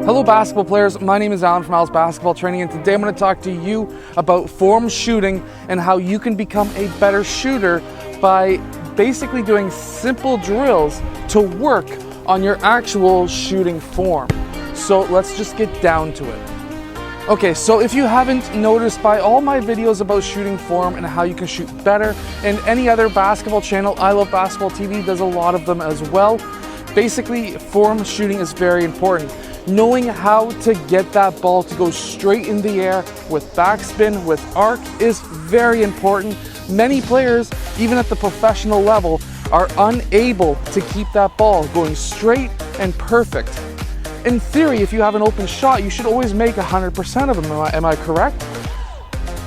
Hello basketball players, my name is Alan from Al's Basketball Training, and today I'm going to talk to you about form shooting and how you can become a better shooter by basically doing simple drills to work on your actual shooting form. So let's just get down to it. Okay, so if you haven't noticed by all my videos about shooting form and how you can shoot better, and any other basketball channel, I Love Basketball TV does a lot of them as well. Basically, form shooting is very important. Knowing how to get that ball to go straight in the air with backspin, with arc is very important. Many players, even at the professional level, are unable to keep that ball going straight and perfect. In theory, if you have an open shot, you should always make 100% of them, am I correct?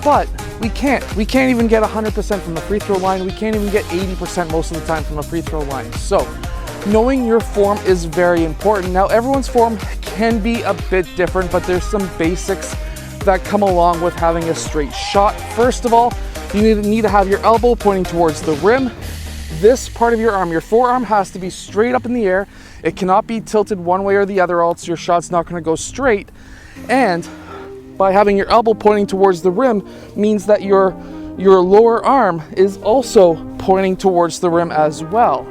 But we can't. We can't even get 100% from the free throw line. We can't even get 80% most of the time from the free throw line. So, knowing your form is very important. Now, everyone's form can be a bit different, but there's some basics that come along with having a straight shot. First of all, you need to have your elbow pointing towards the rim. This part of your arm, your forearm, has to be straight up in the air. It cannot be tilted one way or the other, else your shot's not going to go straight. And by having your elbow pointing towards the rim means that your lower arm is also pointing towards the rim as well.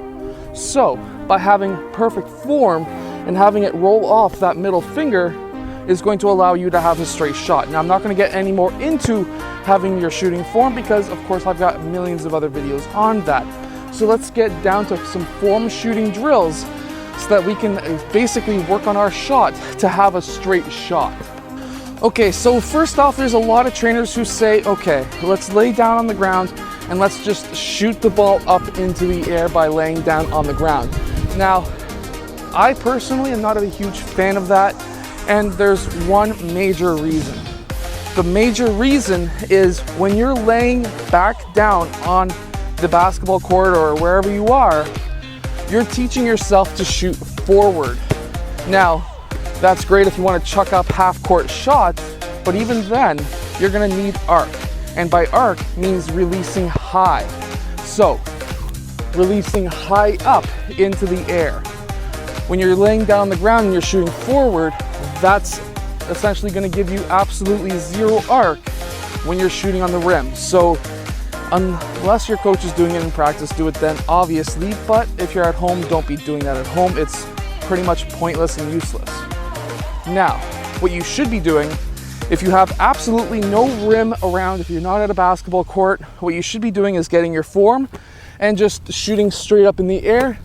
So, by having perfect form and having it roll off that middle finger is going to allow you to have a straight shot. Now, I'm not going to get any more into having your shooting form because, of course, I've got millions of other videos on that. So let's get down to some form shooting drills so that we can basically work on our shot to have a straight shot. Okay, so first off, there's a lot of trainers who say, okay, let's lay down on the ground and let's just shoot the ball up into the air by laying down on the ground. Now, I personally am not a huge fan of that, and there's one major reason. The major reason is when you're laying back down on the basketball court or wherever you are, you're teaching yourself to shoot forward. Now, that's great if you want to chuck up half-court shots, but even then, you're going to need arc. And by arc means releasing high. So, releasing high up into the air. When you're laying down on the ground and you're shooting forward, that's essentially going to give you absolutely zero arc when you're shooting on the rim. So, unless your coach is doing it in practice, do it then, obviously. But if you're at home, don't be doing that at home. It's pretty much pointless and useless. Now, what you should be doing, if you have absolutely no rim around, if you're not at a basketball court, what you should be doing is getting your form and just shooting straight up in the air.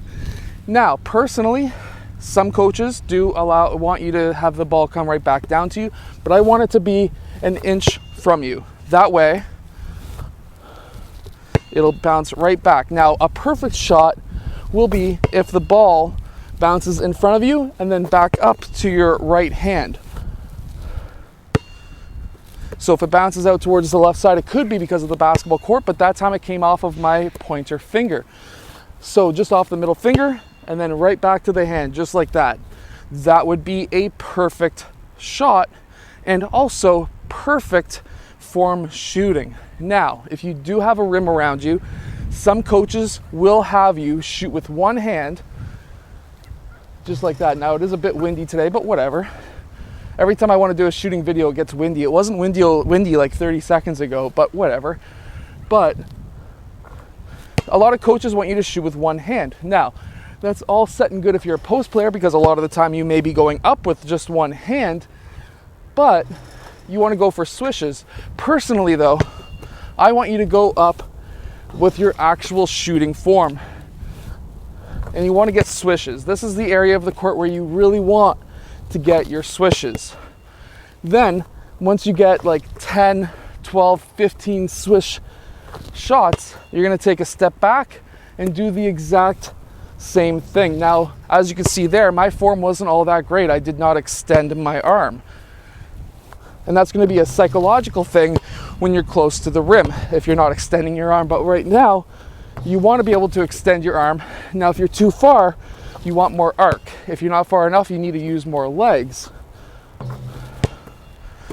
Now, personally, some coaches do want you to have the ball come right back down to you, but I want it to be an inch from you. That way, it'll bounce right back. Now, a perfect shot will be if the ball bounces in front of you and then back up to your right hand. So if it bounces out towards the left side, it could be because of the basketball court, but that time it came off of my pointer finger. So just off the middle finger and then right back to the hand, just like that. That would be a perfect shot and also perfect form shooting. Now, if you do have a rim around you, some coaches will have you shoot with one hand, just like that. Now, it is a bit windy today, but whatever. Every time I want to do a shooting video, it gets windy. It wasn't windy like 30 seconds ago, but whatever. But a lot of coaches want you to shoot with one hand. Now, that's all set and good if you're a post player, because a lot of the time you may be going up with just one hand, but you want to go for swishes. Personally, though, I want you to go up with your actual shooting form. And you want to get swishes. This is the area of the court where you really want to get your swishes. Then, once you get like 10, 12, 15 swish shots, you're going to take a step back and do the exact same thing. Now, as you can see there, my form wasn't all that great. I did not extend my arm. And that's going to be a psychological thing when you're close to the rim, if you're not extending your arm. But right now, you want to be able to extend your arm. Now, if you're too far, you want more arc. If you're not far enough, you need to use more legs.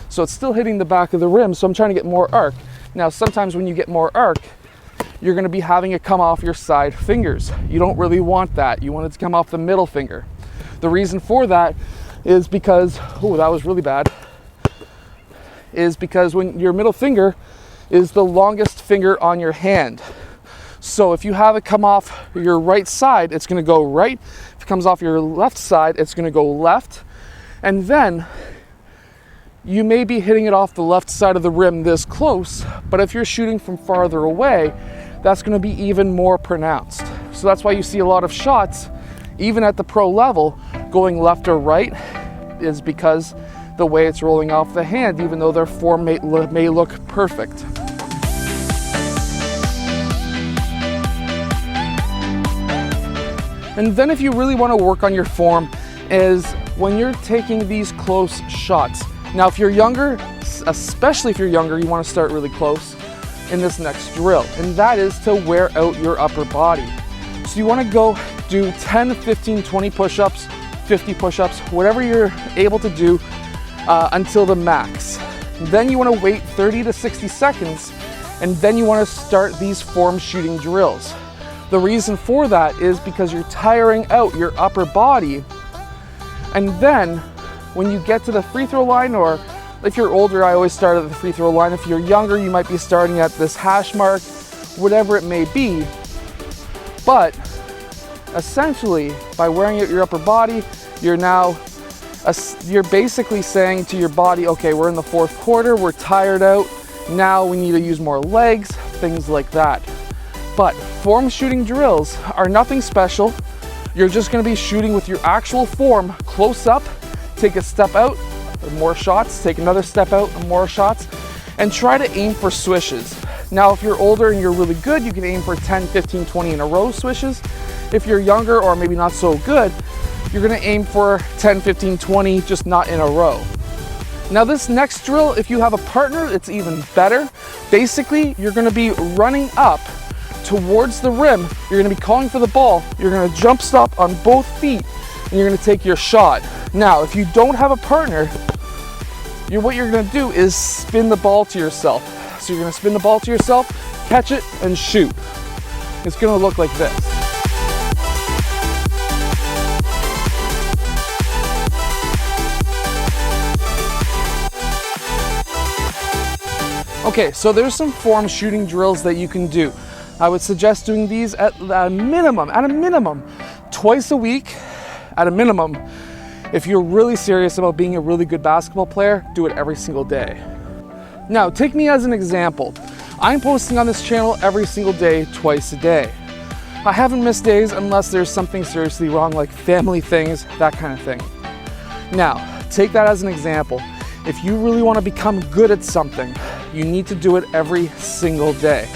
So it's still hitting the back of the rim, so I'm trying to get more arc. Now, sometimes when you get more arc, you're going to be having it come off your side fingers. You don't really want that. You want it to come off the middle finger. The reason for that is because, oh, that was really bad, is because when your middle finger is the longest finger on your hand. So if you have it come off your right side, it's going to go right. If it comes off your left side, it's going to go left. And then you may be hitting it off the left side of the rim this close, but if you're shooting from farther away, that's going to be even more pronounced. So that's why you see a lot of shots, even at the pro level, going left or right, is because the way it's rolling off the hand, even though their form may look perfect. And then if you really want to work on your form is when you're taking these close shots. Now, if you're younger, especially if you're younger, you want to start really close in this next drill, and that is to wear out your upper body. So you want to go do 10, 15, 20 push-ups, 50 push-ups, whatever you're able to do until the max. Then you want to wait 30 to 60 seconds, and then you want to start these form shooting drills. The reason for that is because you're tiring out your upper body, and then when you get to the free throw line, or if you're older, I always start at the free throw line. If you're younger, you might be starting at this hash mark, whatever it may be. But essentially, by wearing out your upper body, you're basically saying to your body, okay, we're in the fourth quarter, we're tired out, now we need to use more legs, things like that. But form shooting drills are nothing special. You're just going to be shooting with your actual form close up, take a step out, more shots, take another step out, more shots, and try to aim for swishes. Now, if you're older and you're really good, you can aim for 10, 15, 20 in a row swishes. If you're younger or maybe not so good, you're going to aim for 10, 15, 20, just not in a row. Now, this next drill, if you have a partner, it's even better. Basically, you're going to be running up towards the rim, you're going to be calling for the ball, you're going to jump stop on both feet, and you're going to take your shot. Now, if you don't have a partner, what you're going to do is spin the ball to yourself. So you're going to spin the ball to yourself, catch it, and shoot. It's going to look like this. Okay, so there's some form shooting drills that you can do. I would suggest doing these at a minimum, twice a week, at a minimum. If you're really serious about being a really good basketball player, do it every single day. Now, take me as an example. I'm posting on this channel every single day, twice a day. I haven't missed days unless there's something seriously wrong, like family things, that kind of thing. Now, take that as an example. If you really want to become good at something, you need to do it every single day.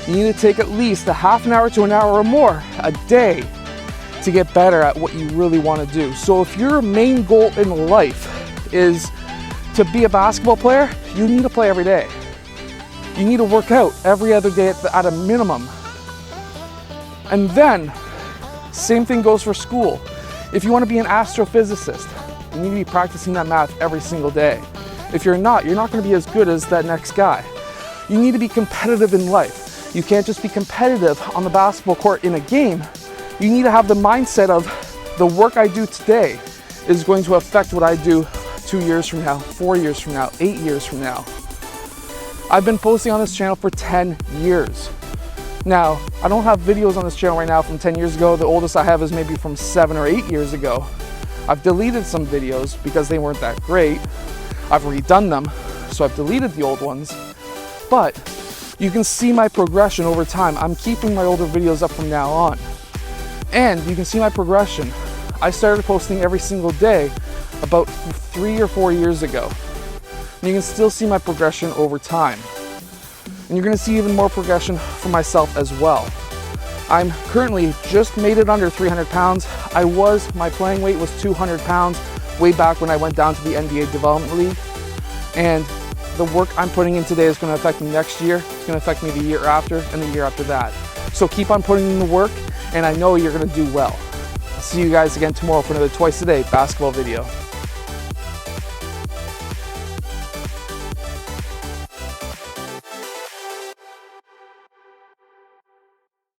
You need to take at least a half an hour to an hour or more a day to get better at what you really want to do. So if your main goal in life is to be a basketball player, you need to play every day. You need to work out every other day at a minimum. And then, same thing goes for school. If you want to be an astrophysicist, you need to be practicing that math every single day. If you're not going to be as good as that next guy. You need to be competitive in life. You can't just be competitive on the basketball court in a game. You need to have the mindset of the work I do today is going to affect what I do 2 years from now, 4 years from now, 8 years from now. I've been posting on this channel for 10 years. Now, I don't have videos on this channel right now from 10 years ago. The oldest I have is maybe from 7 or 8 years ago. I've deleted some videos because they weren't that great. I've redone them, so I've deleted the old ones. But you can see my progression over time. I'm keeping my older videos up from now on. And you can see my progression. I started posting every single day about 3 or 4 years ago. And you can still see my progression over time. And you're gonna see even more progression for myself as well. I'm currently just made it under 300 pounds. My playing weight was 200 pounds way back when I went down to the NBA Development League. And the work I'm putting in today is going to affect me next year. It's going to affect me the year after and the year after that. So keep on putting in the work, and I know you're going to do well. I'll see you guys again tomorrow for another twice a day basketball video.